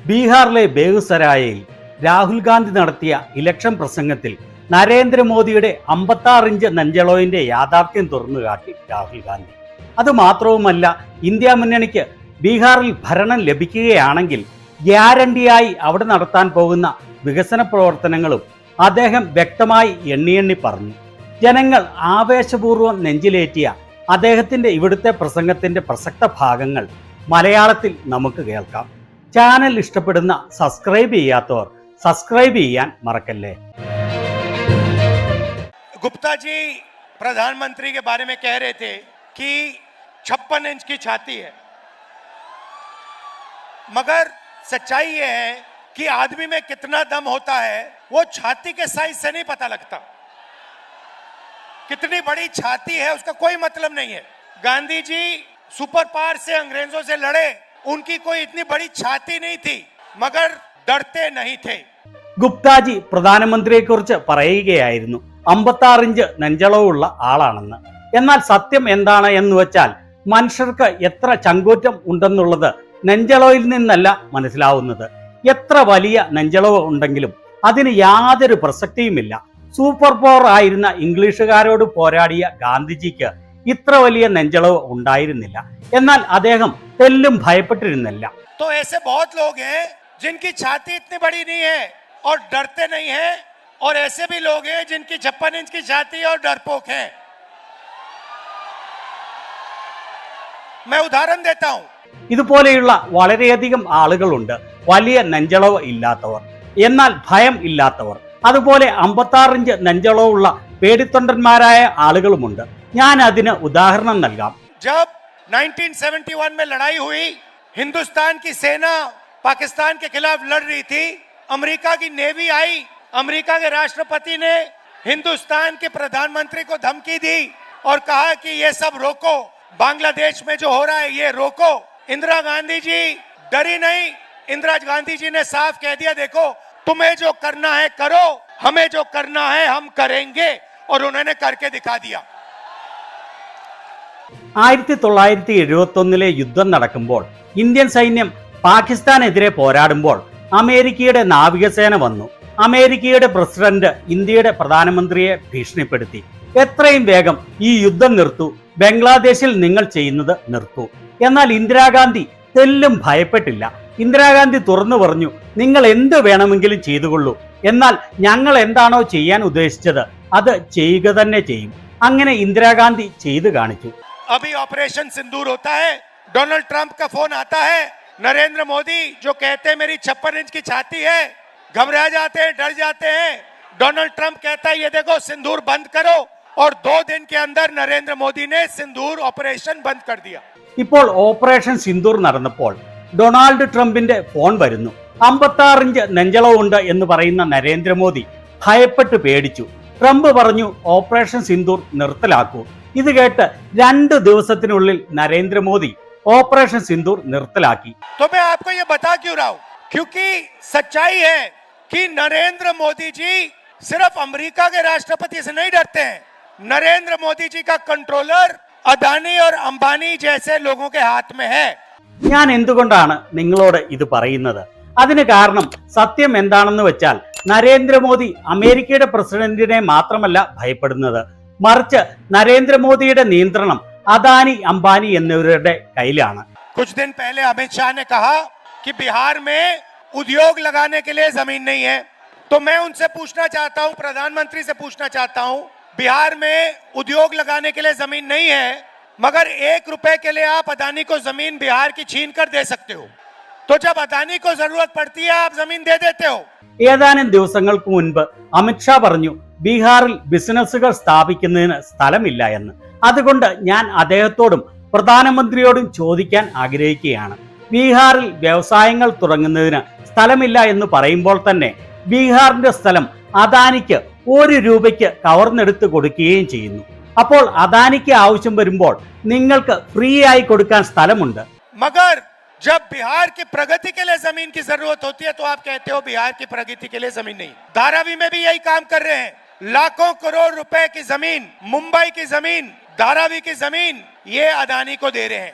ബീഹാറിലെ ബേഗുസരായയിൽ രാഹുൽ ഗാന്ധി നടത്തിയ ഇലക്ഷൻ പ്രസംഗത്തിൽ നരേന്ദ്രമോദിയുടെ 56 ഇഞ്ച് നെഞ്ചളവിന്റെ യാഥാർത്ഥ്യം തുറന്നുകാട്ടി രാഹുൽ ഗാന്ധി. അതുമാത്രവുമല്ല, ഇന്ത്യ മുന്നണിക്ക് ബീഹാറിൽ ഭരണം ലഭിക്കുകയാണെങ്കിൽ ഗ്യാരണ്ടിയായി അവിടെ നടത്താൻ പോകുന്ന വികസന പ്രവർത്തനങ്ങളും അദ്ദേഹം വ്യക്തമായി എണ്ണി പറഞ്ഞു. ജനങ്ങൾ ആവേശപൂർവ്വം നെഞ്ചിലേറ്റിയ അദ്ദേഹത്തിന്റെ ഇവിടുത്തെ പ്രസംഗത്തിന്റെ പ്രസക്ത ഭാഗങ്ങൾ മലയാളത്തിൽ നമുക്ക് കേൾക്കാം. ചാനൽ ഇഷ്ടപ്പെടുന്ന സബ്സ്ക്രൈബ് ചെയ്യാത്തവർ സബ്സ്ക്രൈബ് ചെയ്യാൻ മറക്കല്ലേ. गुप्ता जी प्रधानमंत्री के बारे में कह रहे थे कि 56 इंच की छाती है, मगर सच्चाई ये है कि आदमी में कितना दम होता है वो छाती के साइज से नहीं पता लगता. कितनी बड़ी छाती है उसका कोई मतलब नहीं है. गांधी जी सुपर पावर से अंग्रेजों से लड़े, उनकी कोई इतनी बड़ी छाती नहीं थी, मगर डरते नहीं थे. ഗുപ്താജി പ്രധാനമന്ത്രിയെക്കുറിച്ച് പറയുകയായിരുന്നു 56 ഇഞ്ച് നെഞ്ചളവുള്ള ആളാണെന്ന്. എന്നാൽ സത്യം എന്താണ് എന്ന് വെച്ചാൽ മനുഷ്യർക്ക് എത്ര ചങ്കൂറ്റം ഉണ്ടെന്നുള്ളത് നെഞ്ചളവിൽ നിന്നല്ല മനസ്സിലാവുന്നത്. എത്ര വലിയ നെഞ്ചളവ് ഉണ്ടെങ്കിലും അതിന് യാതൊരു പ്രസക്തിയുമില്ല. സൂപ്പർ പവർ ആയിരുന്ന ഇംഗ്ലീഷുകാരോട് പോരാടിയ ഗാന്ധിജിക്ക് ഇത്ര വലിയ നെഞ്ചളവ് ഉണ്ടായിരുന്നില്ല. എന്നാൽ അദ്ദേഹം തെല്ലും ഭയപ്പെട്ടിരുന്നില്ല. तो ऐसे बहुत लोग हैं जिनकी छाती इतनी बड़ी नहीं है और डरते नहीं हैं, और ऐसे भी लोग हैं जिनकी 56 इंच की छाती और डरपोक हैं. मैं उदाहरण देता हूं. ഇതുപോലെയുള്ള വളരെയധികം ആളുകളുണ്ട്, വലിയ നെഞ്ചളവ് ഇല്ലാത്തവർ, എന്നാൽ ഭയം ഇല്ലാത്തവർ. അതുപോലെ 56 ഇഞ്ച് നെഞ്ചളവുള്ള പേടിത്തൊണ്ടന്മാരായ ആളുകളുമുണ്ട്. ഞാൻ അതിന് ഉദാഹരണം നൽകാം. जब 1971 में लड़ाई हुई, हिंदुस्तान की सेना पाकिस्तान के खिलाफ लड़ रही थी, अमेरिका की नेवी आई, अमेरिका के राष्ट्रपति ने हिंदुस्तान के प्रधानमंत्री को धमकी दी और कहा कि ये सब रोको, बांग्लादेश में जो हो रहा है ये रोको. इंदिरा गांधी जी डरी नहीं. इंदिरा गांधी जी ने साफ कह दिया, देखो तुम्हें जो करना है करो, हमें जो करना है हम करेंगे, और उन्होंने करके दिखा दिया. 1971 യുദ്ധം നടക്കുമ്പോൾ ഇന്ത്യൻ സൈന്യം പാകിസ്ഥാനെതിരെ പോരാടുമ്പോൾ അമേരിക്കയുടെ നാവികസേന വന്നു. അമേരിക്കയുടെ പ്രസിഡന്റ് ഇന്ത്യയുടെ പ്രധാനമന്ത്രിയെ ഭീഷണിപ്പെടുത്തി, എത്രയും വേഗം ഈ യുദ്ധം നിർത്തൂ, ബംഗ്ലാദേശിൽ നിങ്ങൾ ചെയ്യുന്നത് നിർത്തൂ. എന്നാൽ ഇന്ദിരാഗാന്ധി തെല്ലും ഭയപ്പെട്ടില്ല. ഇന്ദിരാഗാന്ധി തുറന്നു പറഞ്ഞു, നിങ്ങൾ എന്ത് വേണമെങ്കിലും ചെയ്തുകൊള്ളൂ, എന്നാൽ ഞങ്ങൾ എന്താണോ ചെയ്യാൻ ഉദ്ദേശിച്ചത് അത് ചെയ്യുക തന്നെ ചെയ്യും. അങ്ങനെ ഇന്ദിരാഗാന്ധി ചെയ്തു കാണിച്ചു. अभी ऑपरेशन सिंदूर होता है, डोनाल्ड ट्रंप का फोन आता है, नरेंद्र मोदी जो कहते हैं मेरी 56 इंच की छाती है, घबरा जाते हैं, डर जाते हैं. डोनाल्ड ट्रंप कहता है ये देखो सिंदूर बंद करो, और 2 दिन के अंदर नरेंद्र मोदी ने सिंदूर ऑपरेशन बंद कर दिया. ഇപ്പോൾ ഓപ്പറേഷൻ സിന്ദൂർ നടന്നപ്പോൾ ഡൊണാൾഡ് ട്രംപിന്റെ ഫോൺ വരുന്നു. 56 ഇഞ്ച് നെഞ്ചളവുണ്ട് എന്ന് പറയുന്ന നരേന്ദ്രമോദി ഭയപ്പെട്ട് പേടിച്ചു. ട്രംപ് പറഞ്ഞു ഓപ്പറേഷൻ സിന്ദൂർ നിർത്തലാക്കൂ. ഇത് കേട്ട് 2 ദിവസത്തിനുള്ളിൽ നരേന്ദ്രമോദി ഓപ്പറേഷൻ സിന്ദൂർ നിർത്തലാക്കി. तो मैं आपको ये बता क्यों रहा हूं, क्योंकि सच्चाई है कि नरेंद्र मोदी जी सिर्फ अमेरिका के राष्ट्रपति से नहीं डरते हैं. नरेंद्र मोदी जी का कंट्रोलर अदानी और अंबानी जैसे लोगों के हाथ में है. ഞാൻ എന്തുകൊണ്ടാണ് നിങ്ങളോട് ഇത് പറയുന്നത്? അതിന് കാരണം സത്യം എന്താണെന്ന് വെച്ചാൽ നരേന്ദ്രമോദി അമേരിക്കയുടെ പ്രസിഡന്റിനെ മാത്രമല്ല ഭയപ്പെടുന്നത്, മറിച്ച് നരേന്ദ്രമോദിയുടെ നിയന്ത്രണം അദാനി അംബാനി എന്നിവരുടെ കയ്യിലാണ്. कुछ दिन पहले अमित शाह ने कहा कि बिहार में उद्योग लगाने के लिए जमीन नहीं है. तो मैं उनसे पूछना चाहता हूं, प्रधानमंत्री से पूछना चाहता हूं, बिहार में उद्योग लगाने के लिए जमीन नहीं है, मगर 1 रुपए के लिए आप अदानी को जमीन बिहार की छीन कर दे सकते हो. तो जब अदानी को जरूरत पड़ती है आप जमीन दे देते हो. ഏതാനും ദിവസങ്ങൾക്ക് മുൻപ് അമിത്ഷാ പറഞ്ഞു ബീഹാറിൽ ബിസിനസ്സുകൾ സ്ഥാപിക്കുന്നതിന് സ്ഥലമില്ല എന്ന്. അതുകൊണ്ട് ഞാൻ അദ്ദേഹത്തോടും പ്രധാനമന്ത്രിയോടും ചോദിക്കാൻ ആഗ്രഹിക്കുകയാണ്, ബീഹാറിൽ വ്യവസായങ്ങൾ തുടങ്ങുന്നതിന് സ്ഥലമില്ല എന്ന് പറയുമ്പോൾ തന്നെ ബീഹാറിന്റെ സ്ഥലം അദാനിക്ക് 1 രൂപയ്ക്ക് കവർന്നെടുത്ത് കൊടുക്കുകയും ചെയ്യുന്നു. അപ്പോൾ അദാനിക്ക് ആവശ്യം വരുമ്പോൾ നിങ്ങൾക്ക് ഫ്രീ ആയി കൊടുക്കാൻ സ്ഥലമുണ്ട്. मगर जब बिहार की प्रगति के लिए जमीन की जरूरत होती है तो आप कहते हो बिहार की प्रगति के लिए जमीन नहीं. धारावी में भी यही काम कर रहे हैं. लाखों करोड़ रुपए की जमीन, मुंबई की जमीन, धारावी की जमीन ये अदानी को दे रहे हैं.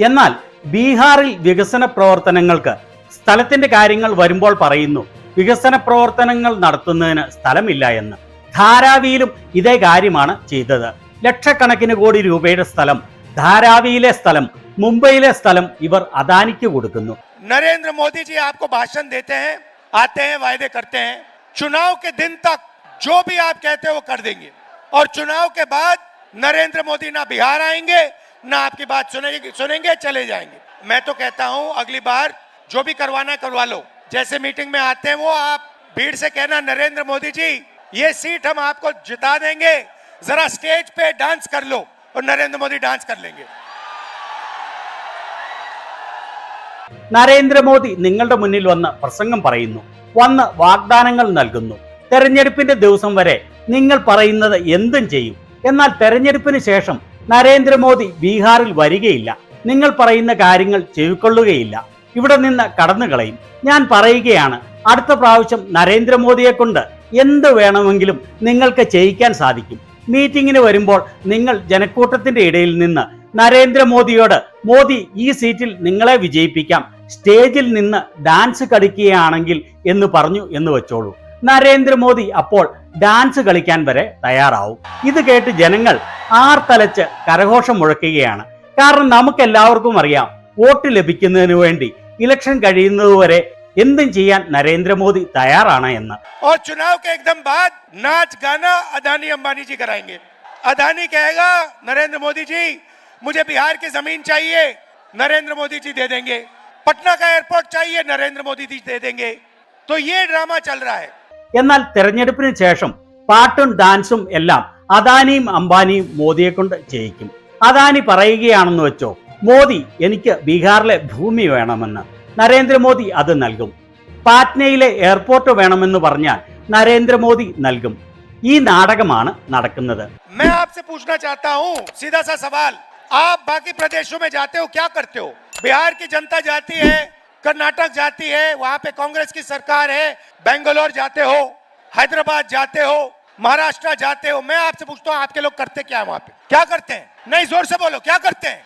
എന്നാൽ ബീഹാറിൽ വികസന പ്രവർത്തനങ്ങൾക്ക് സ്ഥലത്തിന്റെ കാര്യങ്ങൾ വരുമ്പോൾ പറയുന്നു വികസന പ്രവർത്തനങ്ങൾ നടത്തുന്നതിന് സ്ഥലമില്ല എന്ന്. ധാരാവിയിലും ഇതേ കാര്യമാണ് ചെയ്തത്. ലക്ഷക്കണക്കിന് കോടി രൂപയുടെ സ്ഥലം, ധാരാവിയിലെ സ്ഥലം, മുംബൈയിലെ സ്ഥലം ഇവർ അദാനിക്ക് കൊടുക്കുന്നു. नरेंद्र मोदी जी आपको भाषण देते हैं, आते हैं, वायदे करते हैं, चुनाव के दिन तक जो भी आप कहते हैं वो कर देंगे, और चुनाव के बाद नरेंद्र मोदी ना बिहार आएंगे ना आपकी बात सुनेंगे, चले जाएंगे. मैं तो कहता हूं अगली बार जो भी करवाना करवा लो. जैसे मीटिंग में आते हैं वो आप भीड़ से कहना नरेंद्र मोदी जी ये सीट हम आपको जिता देंगे, जरा स्टेज पे डांस कर लो, और नरेंद्र मोदी डांस कर लेंगे. നരേന്ദ്രമോദി നിങ്ങളുടെ മുന്നിൽ വന്ന് പ്രസംഗം പറയുന്നു, വന്ന് വാഗ്ദാനങ്ങൾ നൽകുന്നു. തെരഞ്ഞെടുപ്പിന്റെ ദിവസം വരെ നിങ്ങൾ പറയുന്നത് എന്തും ചെയ്യും. എന്നാൽ തെരഞ്ഞെടുപ്പിന് ശേഷം നരേന്ദ്രമോദി ബീഹാറിൽ വരികയില്ല. നിങ്ങൾ പറയുന്ന കാര്യങ്ങൾ ചെവിക്കൊള്ളുകയില്ല. ഇവിടെ നിന്ന് കടന്നുകളയും. ഞാൻ പറയുകയാണ്, അടുത്ത പ്രാവശ്യം നരേന്ദ്രമോദിയെ കൊണ്ട് എന്ത് വേണമെങ്കിലും നിങ്ങൾക്ക് ചെയ്യിക്കാൻ സാധിക്കും. മീറ്റിങ്ങിന് വരുമ്പോൾ നിങ്ങൾ ജനക്കൂട്ടത്തിന്റെ ഇടയിൽ നിന്ന് നരേന്ദ്രമോദിയോട് മോദി ഈ സീറ്റിൽ നിങ്ങളെ വിജയിപ്പിക്കാം, സ്റ്റേജിൽ നിന്ന് ഡാൻസ് കളിക്കുകയാണെങ്കിൽ എന്ന് പറഞ്ഞു എന്ന് വെച്ചോളൂ. നരേന്ദ്രമോദി അപ്പോൾ ഡാൻസ് കളിക്കാൻ വരെ തയ്യാറാവും. ഇത് കേട്ട് ജനങ്ങൾ ആർത്തലച്ച് കരഘോഷം മുഴക്കുകയാണ്. കാരണം നമുക്കെല്ലാവർക്കും അറിയാം, വോട്ട് ലഭിക്കുന്നതിന് വേണ്ടി ഇലക്ഷൻ കഴിയുന്നതുവരെ എന്തും ചെയ്യാൻ നരേന്ദ്രമോദി തയ്യാറാണ് എന്ന്. और चुनाव के एकदम बाद नाच गाना अदानी अंबानी जी कराएंगे. अदानी कहेगा नरेंद्र मोदी जी मुझे बिहार की जमीन चाहिए, नरेंद्र मोदी जी दे देंगे. पटना का एयरपोर्ट चाहिए, नरेंद्र मोदी जी दे देंगे. तो ये ड्रामा चल रहा है. എന്നാൽ തെരഞ്ഞെടുപ്പിന് ശേഷം പാട്ടും ഡാൻസും എല്ലാം അദാനിയും അംബാനിയും മോദിയെ കൊണ്ട് ചെയ്യിക്കും. അദാനി പറയുകയാണെന്ന് വെച്ചോ, മോദി എനിക്ക് ബീഹാറിലെ ഭൂമി വേണമെന്ന്. നരേന്ദ്രമോദി അത് നൽകും. പാറ്റ്നയിലെ എയർപോർട്ട് വേണമെന്ന് പറഞ്ഞാൽ നരേന്ദ്രമോദി നൽകും. ഈ നാടകമാണ് നടക്കുന്നത്. मैं आपसे पूछना चाहता हूं सीधा सा सवाल, आप बाकी प्रदेशों में जाते हो, क्या करते हो? बिहार की जनता जाती है, कर्नाटक जाती है, वहां पे कांग्रेस की सरकार है, बेंगलोर जाते हो, हैदराबाद जाते हो, महाराष्ट्र जाते हो. मैं आपसे पूछता हूं आपके लोग करते क्या है वहां पे? क्या करते हैं? नहीं, जोर से बोलो, क्या करते हैं?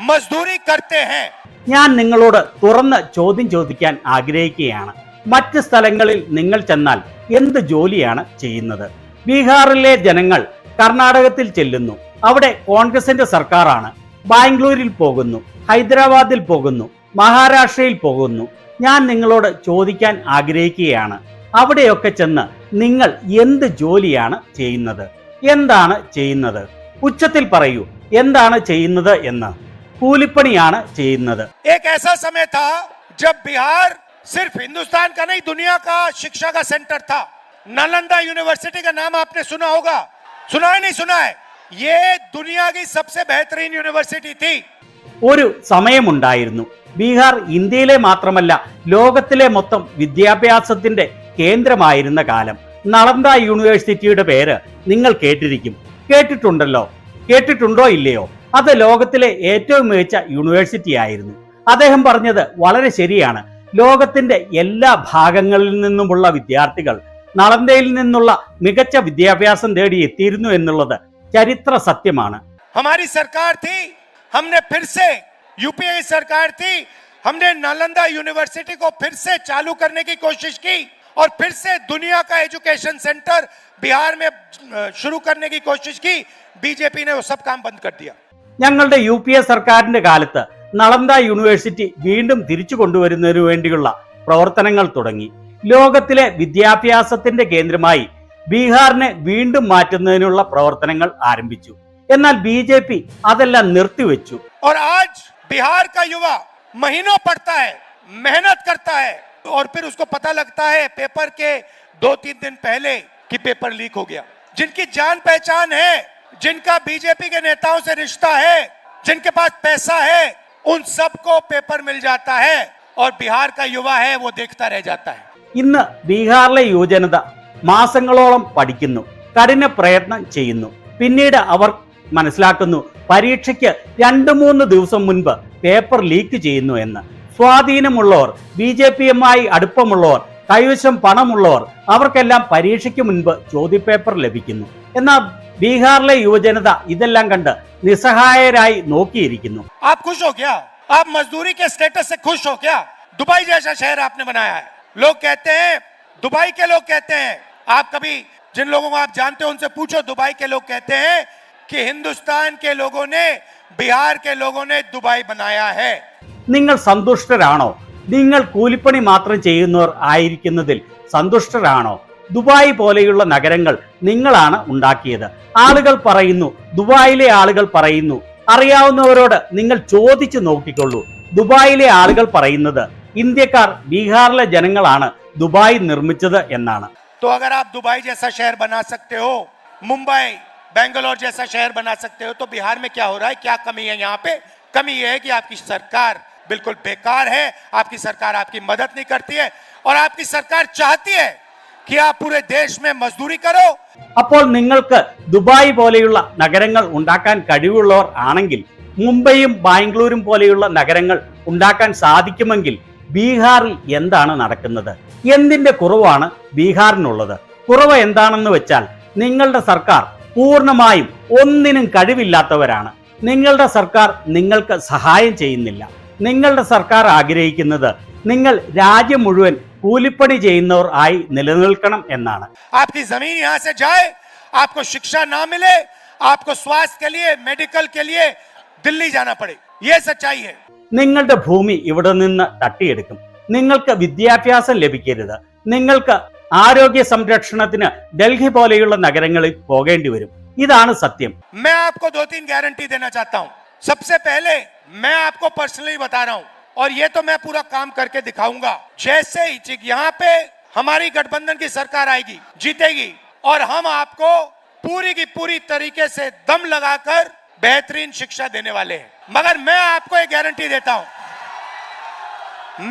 मजदूरी करते हैं. ഞാൻ നിങ്ങളോട് തുറന്ന് ചോദ്യം ചോദിക്കാൻ ആഗ്രഹിക്കുകയാണ്. മറ്റ് സ്ഥലങ്ങളിൽ നിങ്ങൾ ചെന്നാൽ എന്ത് ജോലിയാണ് ചെയ്യുന്നത്? ബീഹാറിലെ ജനങ്ങൾ കർണാടകത്തിൽ ചെല്ലുന്നു, അവിടെ കോൺഗ്രസിന്റെ സർക്കാരാണ്. ബാംഗ്ലൂരിൽ പോകുന്നു, ഹൈദരാബാദിൽ പോകുന്നു, മഹാരാഷ്ട്രയിൽ പോകുന്നു. ഞാൻ നിങ്ങളോട് ചോദിക്കാൻ ആഗ്രഹിക്കുകയാണ്, അവിടെയൊക്കെ ചെന്ന് നിങ്ങൾ എന്ത് ജോലിയാണ് ചെയ്യുന്നത്? എന്താണ് ചെയ്യുന്നത്? ഉച്ചത്തിൽ പറയൂ, എന്താണ് ചെയ്യുന്നത് എന്ന്. കൂലിപ്പണിയാണ് ചെയ്യുന്നത്. एक ऐसा समय था जब बिहार सिर्फ हिंदुस्तान का नहीं दुनिया का शिक्षा का सेंटर था. नालंदा यूनिवर्सिटी का नाम आपने सुना होगा, सुना है नहीं सुना है? ये दुनिया की सबसे बेहतरीन यूनिवर्सिटी थी. ഒരു സമയമുണ്ടായിരുന്നു, ബീഹാർ ഇന്ത്യയിലെ മാത്രമല്ല ലോകത്തിലെ മൊത്തം വിദ്യാഭ്യാസത്തിന്റെ കേന്ദ്രമായിരുന്ന കാലം. നളന്ദ യൂണിവേഴ്സിറ്റിയുടെ പേര് നിങ്ങൾ കേട്ടിട്ടുണ്ടല്ലോ. കേട്ടിട്ടുണ്ടോ ഇല്ലയോ? അത് ലോകത്തിലെ ഏറ്റവും മികച്ച യൂണിവേഴ്സിറ്റി ആയിരുന്നു. അദ്ദേഹം പറഞ്ഞത് വളരെ ശരിയാണ്. ലോകത്തിന്റെ എല്ലാ ഭാഗങ്ങളിൽ നിന്നുമുള്ള വിദ്യാർത്ഥികൾ നളന്ദയിൽ നിന്നുള്ള മികച്ച വിദ്യാഭ്യാസം തേടി എത്തിയിരുന്നു എന്നുള്ളത് ചരിത്ര സത്യമാണ്. हमारी सरकार थी, हमने फिर से यूपीए की सरकार थी, हमने नालंदा यूनिवर्सिटी को फिर से चालू करने की कोशिश की और फिर से दुनिया का एजुकेशन सेंटर बिहार में शुरू करने की कोशिश की. बीजेपी ने वो सब काम बंद कर दिया. ഞങ്ങളുടെ UPA സർക്കാരിന്റെ കാലത്ത് നളന്ദ യൂണിവേഴ്സിറ്റി വീണ്ടും തിരിച്ചു കൊണ്ടുവരുന്നതിനു വേണ്ടിയുള്ള പ്രവർത്തനങ്ങൾ തുടങ്ങി. ലോകത്തിലെ വിദ്യാഭ്യാസത്തിന്റെ കേന്ദ്രമായി ബീഹാറിനെ വീണ്ടും മാറ്റുന്നതിനുള്ള പ്രവർത്തനങ്ങൾ ആരംഭിച്ചു. എന്നാൽ BJP അതെല്ലാം നിർത്തിവെച്ചു. और आज बिहार का युवा महीनों पढ़ता है, मेहनत करता है और फिर उसको पता लगता है पेपर के 2-3 दिन पहले कि पेपर लीक हो गया. जिनकी जान पहचान है, जिनका बीजेपी के नेताओं से रिश्ता है, जिनके पास पैसा है, उन सबको पेपर मिल जाता है और बिहार का युवा है वो देखता रह जाता है. ഇന്ന് ബീഹാറിലെ യുവജനത മാസങ്ങളോളം പഠിക്കുന്നു, കഠിന പ്രയത്നം ചെയ്യുന്നു. പിന്നീട് അവർ മനസ്സിലാക്കുന്നു പരീക്ഷയ്ക്ക് 2-3 ദിവസം മുൻപ് പേപ്പർ ലീക്ക് ചെയ്യുന്നു എന്ന്. സ്വാധീനമുള്ളവർ, BJPയുമായി അടുപ്പമുള്ളവർ, കൈവശം പണമുള്ളവർ, അവർക്കെല്ലാം പരീക്ഷയ്ക്ക് മുൻപ് ചോദ്യപേപ്പർ ലഭിക്കുന്നു. എന്നാൽ ബീഹാറിലെ യുവജനത ഇതെല്ലാം കണ്ട് നിസ്സഹായരായി നോക്കിയിരിക്കുന്നു. आप खुश हो क्या? आप मजदूरी के स्टेटस से खुश हो क्या? दुबई जैसा शहर आपने बनाया है। लोग कहते हैं, दुबई के लोग कहते हैं, आप कभी जिन लोगों को आप जानते हो उनसे पूछो, दुबई के लोग कहते हैं कि हिंदुस्तान के लोगों ने, बिहार के लोगों ने दुबई बनाया है। നിങ്ങൾ സന്തുഷ്ടരാണോ? നിങ്ങൾ കൂലിപ്പണി മാത്രം ചെയ്യുന്നവർ ആയിരിക്കുന്നതിൽ സന്തുഷ്ടരാണോ? ദുബായ് പോലെയുള്ള നഗരങ്ങൾ നിങ്ങളാണ് ഉണ്ടാക്കിയത്. ആളുകൾ പറയുന്നു, ദുബായിലെ ആളുകൾ പറയുന്നു. അറിയാവുന്നവരോട് നിങ്ങൾ ചോദിച്ചു നോക്കിക്കൊള്ളൂ. ദുബായിലെ ആളുകൾ പറയുന്നത് ഇന്ത്യക്കാർ, ബീഹാറിലെ ജനങ്ങളാണ് ദുബായ് നിർമ്മിച്ചത് എന്നാണ്. तो अगर आप दुबई जैसा शहर बना सकते हो, मुंबई, बेंगलोर जैसा शहर बना सकते हो, तो बिहार में क्या हो रहा है? क्या कमी है यहाँ पे? कमी यह है कि आपकी सरकार बिल्कुल बेकार है, आपकी सरकार आपकी मदद नहीं करती है, और आपकी सरकार चाहती है कि आप पूरे देश में मजदूरी करो. അപ്പോൾ നിങ്ങൾക്ക് ദുബായ് പോലെയുള്ള നഗരങ്ങൾ ഉണ്ടാക്കാൻ കഴിവുള്ളവർ ആണെങ്കിൽ, മുംബൈയും ബാംഗ്ലൂരും പോലെയുള്ള നഗരങ്ങൾ ഉണ്ടാക്കാൻ സാധിക്കുമെങ്കിൽ ബീഹാറിൽ എന്താണ് നടക്കുന്നത്? എന്തിന്റെ കുറവാണ് ബീഹാറിനുള്ളത്? കുറവ് എന്താണെന്ന് വെച്ചാൽ നിങ്ങളുടെ സർക്കാർ പൂർണ്ണമായും ഒന്നിനും കഴിവില്ലാത്തവരാണ്. നിങ്ങളുടെ സർക്കാർ നിങ്ങൾക്ക് സഹായം ചെയ്യുന്നില്ല. നിങ്ങളുടെ സർക്കാർ ആഗ്രഹിക്കുന്നത് നിങ്ങൾ രാജ്യം മുഴുവൻ കൂലിപ്പണി ചെയ്യുന്നവർ ആയി നിലനിൽക്കണം എന്നാണ്. आपकी जमीन यहाँ से जाए, आपको शिक्षा ना मिले, आपको स्वास्थ्य के लिए, मेडिकल के लिए दिल्ली जाना पड़े, ये सच्चाई है. നിങ്ങളുടെ ഭൂമി ഇവിടെ നിന്ന് തട്ടിയെടുക്കും. നിങ്ങൾക്ക് വിദ്യാഭ്യാസം ലഭിക്കരുത്. നിങ്ങൾക്ക് ആരോഗ്യ സംരക്ഷണത്തിന് ഡൽഹി പോലെയുള്ള നഗരങ്ങളിൽ പോകേണ്ടി വരും. ഇതാണ് സത്യം. मैं आपको 2-3 गारंटी देना चाहता हूँ. सबसे पहले मैं आपको पर्सनली बता रहा हूँ, और ये तो मैं पूरा काम करके दिखाऊंगा. जैसे ही यहाँ पे हमारी गठबंधन की सरकार आएगी, जीतेगी, और हम आपको पूरी की पूरी तरीके से दम लगाकर बेहतरीन शिक्षा देने वाले हैं. मगर मैं आपको एक गारंटी देता हूं,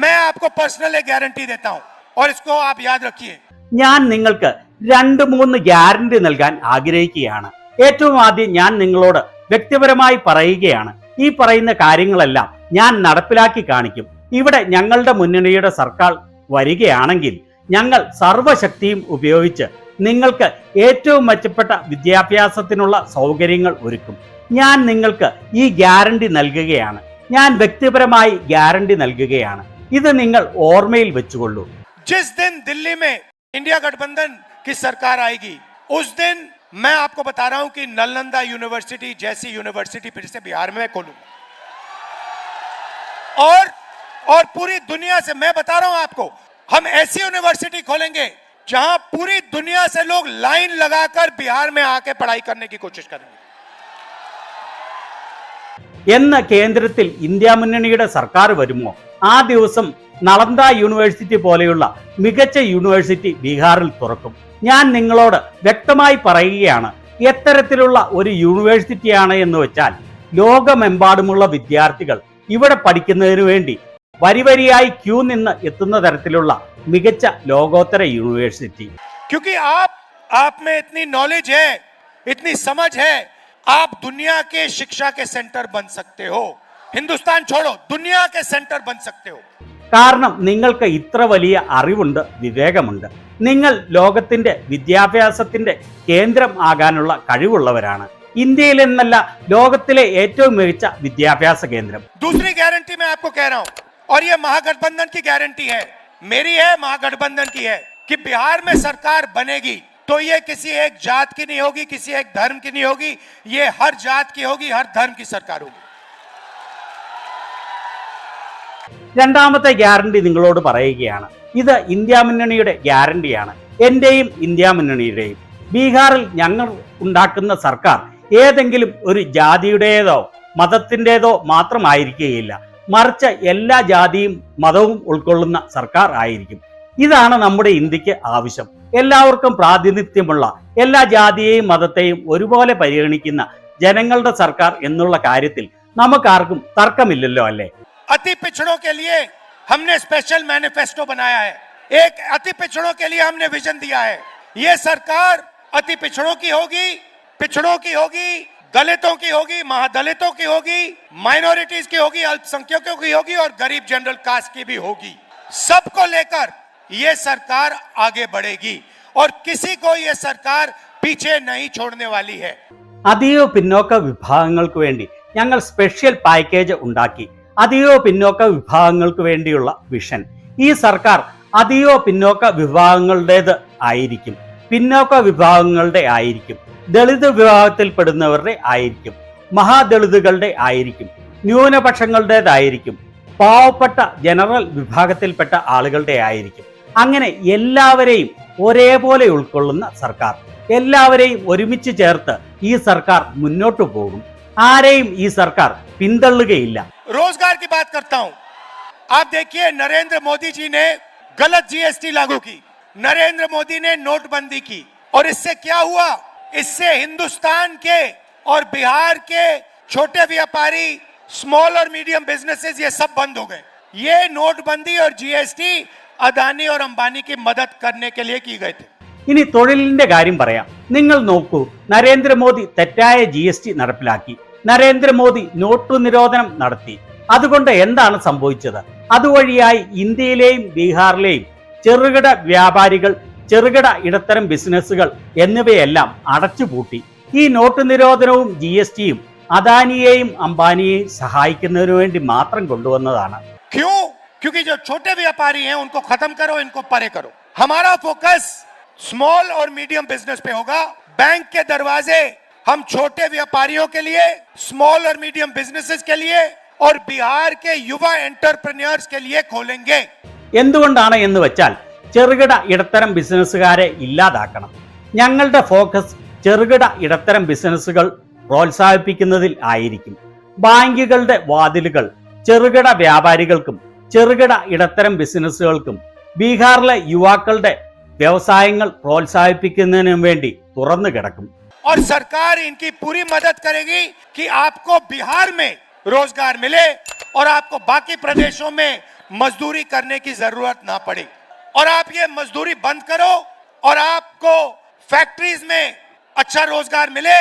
मैं आपको पर्सनल एक गारंटी देता हूं, और इसको आप याद रखिए. ഞാൻ നിങ്ങൾക്ക് 2-3 ഗ്യാരണ്ടി നൽകാൻ ആഗ്രഹിക്കുകയാണ്. ഏറ്റവും ആദ്യം ഞാൻ നിങ്ങളോട് വ്യക്തിപരമായി പറയുകയാണ്, ഈ പറയുന്ന കാര്യങ്ങളെല്ലാം ഞാൻ നടപ്പിലാക്കി കാണിക്കും. ഇവിടെ ഞങ്ങളുടെ മുന്നണിയുടെ സർക്കാർ വരികയാണെങ്കിൽ ഞങ്ങൾ സർവശക്തിയും ഉപയോഗിച്ച് നിങ്ങൾക്ക് ഏറ്റവും മെച്ചപ്പെട്ട വിദ്യാഭ്യാസത്തിനുള്ള സൗകര്യങ്ങൾ ഒരുക്കും. ഞാൻ നിങ്ങൾക്ക് ഈ ഗ്യാരണ്ടി നൽകുകയാണ്. ഞാൻ വ്യക്തിപരമായി ഗ്യാരണ്ടി നൽകുകയാണ്. ഇത് നിങ്ങൾ ഓർമ്മയിൽ വെച്ചുകൊള്ളൂ. जिस दिन दिल्ली में इंडिया गठबंधन की सरकार आएगी, उस दिन मैं आपको बता रहा हूं कि नालंदा यूनिवर्सिटी जैसी यूनिवर्सिटी फिर से बिहार में खोलूंगा. और पूरी दुनिया से मैं बता रहा हूं आपको, हम ऐसी यूनिवर्सिटी खोलेंगे जहां पूरी दुनिया से लोग लाइन लगाकर बिहार में आके पढ़ाई करने की कोशिश करेंगे. എന്ന് കേന്ദ്രത്തിൽ ഇന്ത്യ മുന്നണിയുടെ സർക്കാർ വരുമോ, ആ ദിവസം നളന്ദ യൂണിവേഴ്സിറ്റി പോലെയുള്ള മികച്ച യൂണിവേഴ്സിറ്റി ബീഹാറിൽ തുറക്കും. ഞാൻ നിങ്ങളോട് വ്യക്തമായി പറയുകയാണ്, എത്തരത്തിലുള്ള ഒരു യൂണിവേഴ്സിറ്റിയാണ് എന്ന് വെച്ചാൽ, ലോകമെമ്പാടുമുള്ള വിദ്യാർത്ഥികൾ ഇവിടെ പഠിക്കുന്നതിന് വേണ്ടി വരിവരിയായി ക്യൂ നിന്ന് എത്തുന്ന തരത്തിലുള്ള മികച്ച ലോകോത്തര യൂണിവേഴ്സിറ്റി. क्योंकि आप में इतनी नॉलेज है, इतनी समझ है, आप दुनिया के शिक्षा के सेंटर बन सकते हो. हिंदुस्तान छोड़ो, दुनिया के सेंटर बन सकते हो. കാരണം നിങ്ങൾക്ക് ഇത്ര വലിയ അറിവുണ്ട്, വിവേകമുണ്ട്. നിങ്ങൾ ലോകത്തിന്റെ വിദ്യാഭ്യാസത്തിന്റെ കേന്ദ്രം ആകാനുള്ള കഴിവുള്ളവരാണ്. ഇന്ത്യയിൽ എന്നല്ല, ലോകത്തിലെ ഏറ്റവും മികച്ച വിദ്യാഭ്യാസ കേന്ദ്രം. दूसरी गारंटी मैं आपको कह रहा हूं, और ये महागठबंधन की गारंटी है, मेरी है, महागठबंधन की है, कि बिहार में सरकार बनेगी तो ये किसी एक जात की नहीं होगी, किसी एक धर्म की नहीं होगी, ये हर जात की होगी, हर धर्म की सरकार होगी. രണ്ടാമത്തെ ഗ്യാരണ്ടി നിങ്ങളോട് പറയുകയാണ്. ഇത് ഇന്ത്യ മുന്നണിയുടെ ഗ്യാരണ്ടിയാണ്, എന്റെയും ഇന്ത്യ മുന്നണിയുടെയും. ബീഹാറിൽ ഞങ്ങൾ ഉണ്ടാക്കുന്ന സർക്കാർ ഏതെങ്കിലും ഒരു ജാതിയുടേതോ മതത്തിൻ്റെതോ മാത്രമായിരിക്കുകയില്ല, മറിച്ച് എല്ലാ ജാതിയും മതവും ഉൾക്കൊള്ളുന്ന സർക്കാർ ആയിരിക്കും. ഇതാണ് നമ്മുടെ ഇന്ത്യക്ക് ആവശ്യം. എല്ലാവർക്കും പ്രാതിനിധ്യമുള്ള, എല്ലാ ജാതിയെയും മതത്തെയും ഒരുപോലെ പരിഗണിക്കുന്ന ജനങ്ങളുടെ സർക്കാർ എന്നുള്ള കാര്യത്തിൽ നമുക്കാർക്കും തർക്കമില്ലല്ലോ, അല്ലേ? अति पिछड़ों के लिए हमने स्पेशल मैनिफेस्टो बनाया है. एक अति पिछड़ों के लिए हमने विजन दिया है. ये सरकार अति पिछड़ों की होगी, पिछड़ों की होगी, दलितों की होगी, महादलितों की होगी, माइनॉरिटीज की होगी, अल्पसंख्यकों की होगी, और गरीब जनरल कास्ट की भी होगी. सबको लेकर ये सरकार आगे बढ़ेगी, और किसी को ये सरकार पीछे नहीं छोड़ने वाली है. അതീവ പിന്നോക്ക വിഭാഗങ്ങൾക്ക് വേണ്ടി ഞങ്ങൾ സ്പെഷ്യൽ പാക്കേജ് ഉണ്ടാക്കി. അതീവ പിന്നോക്ക വിഭാഗങ്ങൾക്ക് വേണ്ടിയുള്ള വിഷൻ. ഈ സർക്കാർ അതീവ പിന്നോക്ക വിഭാഗങ്ങളുടേത് ആയിരിക്കും, പിന്നോക്ക വിഭാഗങ്ങളുടെ ആയിരിക്കും, ദളിത് വിഭാഗത്തിൽപ്പെടുന്നവരുടെ ആയിരിക്കും, മഹാദളിതുകളുടെ ആയിരിക്കും, ന്യൂനപക്ഷങ്ങളുടേതായിരിക്കും, പാവപ്പെട്ട ജനറൽ വിഭാഗത്തിൽപ്പെട്ട ആളുകളുടെ ആയിരിക്കും. അങ്ങനെ എല്ലാവരെയും ഒരേപോലെ ഉൾക്കൊള്ളുന്ന സർക്കാർ, എല്ലാവരെയും ഒരുമിച്ച് ചേർത്ത് ഈ സർക്കാർ മുന്നോട്ടു പോകും. ആരെയും ഈ സർക്കാർ പിന്തള്ളുകയില്ല. रोजगार की बात करता हूं. आप देखिए, नरेंद्र मोदी जी ने गलत जीएसटी लागू की, नरेंद्र मोदी ने नोटबंदी की, और इससे क्या हुआ? इससे हिंदुस्तान के और बिहार के छोटे व्यापारी, स्मॉल और मीडियम बिजनेसेस, ये सब बंद हो गए. ये नोटबंदी और जीएसटी अदानी और अंबानी की मदद करने के लिए की गए थे. ഇനി തൊഴിലിന്റെ കാര്യം പറയാം. നിങ്ങൾ നോക്കൂ, നരേന്ദ്രമോദി തെറ്റായ GST നടപ്പിലാക്കി, നരേന്ദ്രമോദി നോട്ടു നിരോധനം നടത്തി. അതുകൊണ്ട് എന്താണ് സംഭവിച്ചത്? അതുവഴിയായി ഇന്ത്യയിലെയും ബീഹാറിലെയും ചെറുകിട വ്യാപാരികൾ, ചെറുകിട ഇടത്തരം ബിസിനസ്സുകൾ എന്നിവയെല്ലാം അടച്ചുപൂട്ടി. ഈ നോട്ടു നിരോധനവും GSTയും അദാനിയെയും അംബാനിയെയും സഹായിക്കുന്നതിനു വേണ്ടി മാത്രം കൊണ്ടുവന്നതാണ്. क्यों? क्योंकि जो छोटे व्यापारी हैं उनको खत्म करो, इनको परे करो. हमारा फोकस स्मॉल और मीडियम बिजनेस पे होगा. बैंक के दरवाजे हम छोटे व्यापारियों के लिए, स्मॉल और मीडियम बिजनेसेस के लिए और बिहार के युवा एंटरप्रेन्योर्स के लिए खोलेंगे. എന്തുകൊണ്ടാണ് എന്ന് വെച്ചാൽ ചെറുകിട ഇടത്തരം ബിസിനസ്സുകാരെ ഇല്ലാതാക്കണം. ഞങ്ങളുടെ ഫോക്കസ് ചെറുകിട ഇടത്തരം ബിസിനസ്സുകൾ പ്രോത്സാഹിപ്പിക്കുന്നതിൽ ആയിരിക്കും. ബാങ്കുകളുടെ വാതിലുകൾ ചെറുകിട വ്യാപാരികൾക്കും ചെറുകിട ഇടത്തരം ബിസിനസ്സുകൾക്കും ബീഹാറിലെ യുവാക്കളുടെ വ്യവസായങ്ങൾ പ്രോത്സാഹിപ്പിക്കുന്നതിനും വേണ്ടി തുറന്നു കിടക്കും. और सरकार इनकी पूरी मदद करेगी कि आपको बिहार में रोजगार मिले और आपको बाकी प्रदेशों में मजदूरी करने की जरूरत ना पड़े. और आप ये मजदूरी बंद करो और आपको फैक्ट्रीज में अच्छा रोजगार मिले.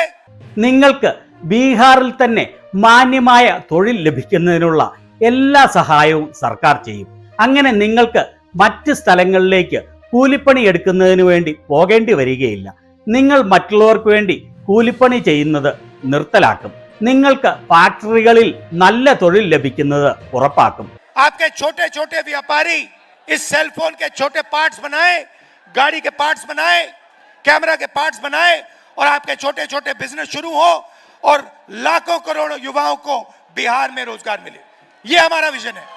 നിങ്ങൾക്ക് ബീഹാറിൽ തന്നെ മാന്യമായ തൊഴിൽ ലഭിക്കുന്നതിനുള്ള എല്ലാ സഹായവും സർക്കാർ ചെയ്യും. അങ്ങനെ നിങ്ങൾക്ക് മറ്റ് സ്ഥലങ്ങളിലേക്ക് കൂലിപ്പണി എടുക്കുന്നതിന് വേണ്ടി പോകേണ്ടി വരികയില്ല. നിങ്ങൾ മറ്റുള്ളവർക്ക് വേണ്ടി കൂലിപ്പണി ചെയ്യുന്നത് നിർത്തലാക്കും. നിങ്ങൾക്ക് ഫാക്ടറികളിൽ നല്ല തൊഴിൽ ലഭിക്കുന്നത് ഉറപ്പാക്കും. आपके छोटे छोटे व्यापारी इस सेल फोन के छोटे पार्ट्स बनाए, गाड़ी के पार्ट्स बनाए, कैमरा के पार्ट्स बनाए, और आपके छोटे छोटे बिजनेस शुरू हो और लाखों करोड़ों युवाओं को बिहार में रोजगार मिले. ये हमारा विजन है.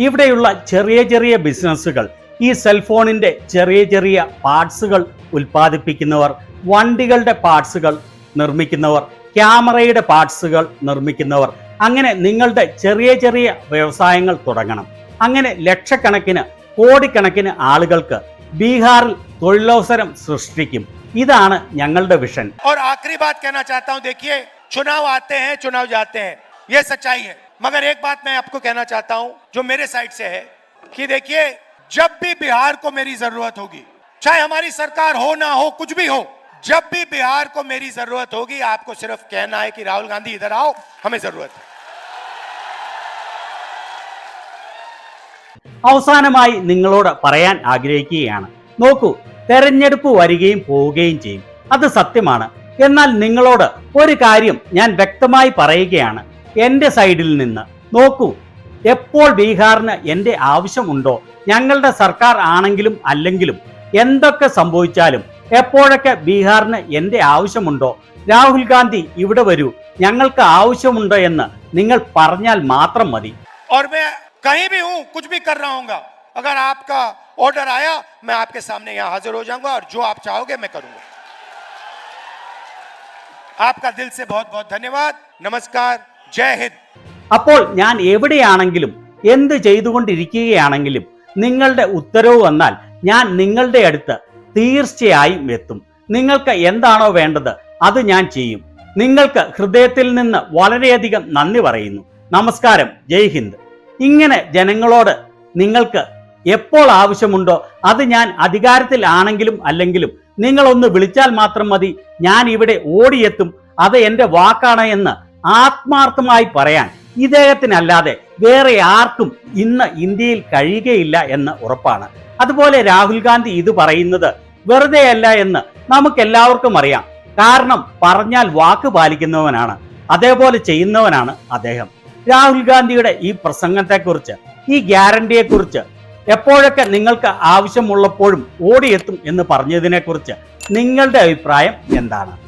ഇവിടെയുള്ള ചെറിയ ചെറിയ ബിസിനസ്സുകൾ, ഈ സെൽഫോണിന്റെ ചെറിയ ചെറിയ പാർട്സുകൾ ഉൽപ്പാദിപ്പിക്കുന്നവർ, വണ്ടികളുടെ പാർട്സുകൾ നിർമ്മിക്കുന്നവർ, ക്യാമറയുടെ പാർട്സുകൾ നിർമ്മിക്കുന്നവർ, അങ്ങനെ നിങ്ങളുടെ ചെറിയ ചെറിയ വ്യവസായങ്ങൾ തുടങ്ങണം. അങ്ങനെ ലക്ഷക്കണക്കിന് കോടിക്കണക്കിന് ആളുകൾക്ക് ബീഹാറിൽ തൊഴിലവസരം സൃഷ്ടിക്കും. ഇതാണ് ഞങ്ങളുടെ വിഷൻ. और आखिरी बात कहना चाहता हूं, देखिए, चुनाव आते हैं, चुनाव जाते हैं, ये सच्चाई है. मगर एक बात मैं आपको कहना चाहता हूं जो मेरे साइड से है, कि देखिए, जब भी बिहार को मेरी जरूरत होगी, चाहे हमारी सरकार हो ना हो, कुछ भी हो, जब भी बिहार को मेरी जरूरत होगी, आपको सिर्फ कहना है कि राहुल गांधी इधर आओ, हमें जरूरत है. അവസാനമായി നിങ്ങളോട് പറയാൻ ആഗ്രഹിക്കുകയാണ്. നോക്കൂ, തെരഞ്ഞെടുപ്പ് വരികയും പോവുകയും ചെയ്യും, അത് സത്യമാണ്. എന്നാൽ നിങ്ങളോട് ഒരു കാര്യം ഞാൻ വ്യക്തമായി പറയുകയാണ്. എൻ്റെ സൈഡിൽ നിന്ന് നോക്കൂ, എപ്പോൾ ബീഹാറിന് എൻ്റെ ആവശ്യമുണ്ടോ, ഞങ്ങളുടെ സർക്കാർ ആണെങ്കിലും അല്ലെങ്കിലും എന്തൊക്കെ സംഭവിച്ചാലും എപ്പോഴൊക്കെ ബീഹാറിന് എൻ്റെ ആവശ്യമുണ്ടോ, രാഹുൽ ഗാന്ധി ഇവിടെ വരൂ, ഞങ്ങൾക്ക് ആവശ്യമുണ്ടോ എന്ന് നിങ്ങൾ പറഞ്ഞാൽ മാത്രം മതി. और मैं कहीं भी हूं, कुछ भी कर रहा हूंगा, अगर आपका ऑर्डर आया, मैं आपके सामने यहां हाजिर हो जाऊंगा और जो आप चाहोगे मैं करूंगा. आपका दिल से बहुत बहुत धन्यवाद. नमस्कार. जय हिंद. അപ്പോൾ ഞാൻ എവിടെയാണെങ്കിലും എന്ത് ചെയ്തുകൊണ്ടിരിക്കുകയാണെങ്കിലും നിങ്ങളുടെ ഉത്തരവ് വന്നാൽ ഞാൻ നിങ്ങളുടെ അടുത്ത് തീർച്ചയായും എത്തും. നിങ്ങൾക്ക് എന്താണോ വേണ്ടത് അത് ഞാൻ ചെയ്യും. നിങ്ങൾക്ക് ഹൃദയത്തിൽ നിന്ന് വളരെയധികം നന്ദി പറയുന്നു. നമസ്കാരം. ജയ് ഹിന്ദ്. ഇങ്ങനെ ജനങ്ങളോട് നിങ്ങൾക്ക് എപ്പോൾ ആവശ്യമുണ്ടോ, അത് ഞാൻ അധികാരത്തിൽ ആണെങ്കിലും അല്ലെങ്കിലും നിങ്ങളൊന്ന് വിളിച്ചാൽ മാത്രം മതി, ഞാൻ ഇവിടെ ഓടിയെത്തും. അത് എൻ്റെ വാക്കാണ് എന്ന് ആത്മാർത്ഥമായി പറയാൻ ഇദ്ദേഹത്തിനല്ലാതെ വേറെ ആർക്കും ഇന്ന് ഇന്ത്യയിൽ കഴിയുകയില്ല എന്ന് ഉറപ്പാണ്. അതുപോലെ രാഹുൽ ഗാന്ധി ഇത് പറയുന്നത് വെറുതെയല്ല എന്ന് നമുക്കെല്ലാവർക്കും അറിയാം. കാരണം പറഞ്ഞാൽ വാക്ക് പാലിക്കുന്നവനാണ്. അതേപോലെ ചെയ്യുന്നവനാണ് അദ്ദേഹം. രാഹുൽ ഗാന്ധിയുടെ ഈ പ്രസംഗത്തെക്കുറിച്ച്, ഈ ഗ്യാരണ്ടിയെക്കുറിച്ച്, എപ്പോഴൊക്കെ നിങ്ങൾക്ക് ആവശ്യമുള്ളപ്പോഴും ഓടിയെത്തും എന്ന് പറഞ്ഞതിനെക്കുറിച്ച് നിങ്ങളുടെ അഭിപ്രായം എന്താണ്?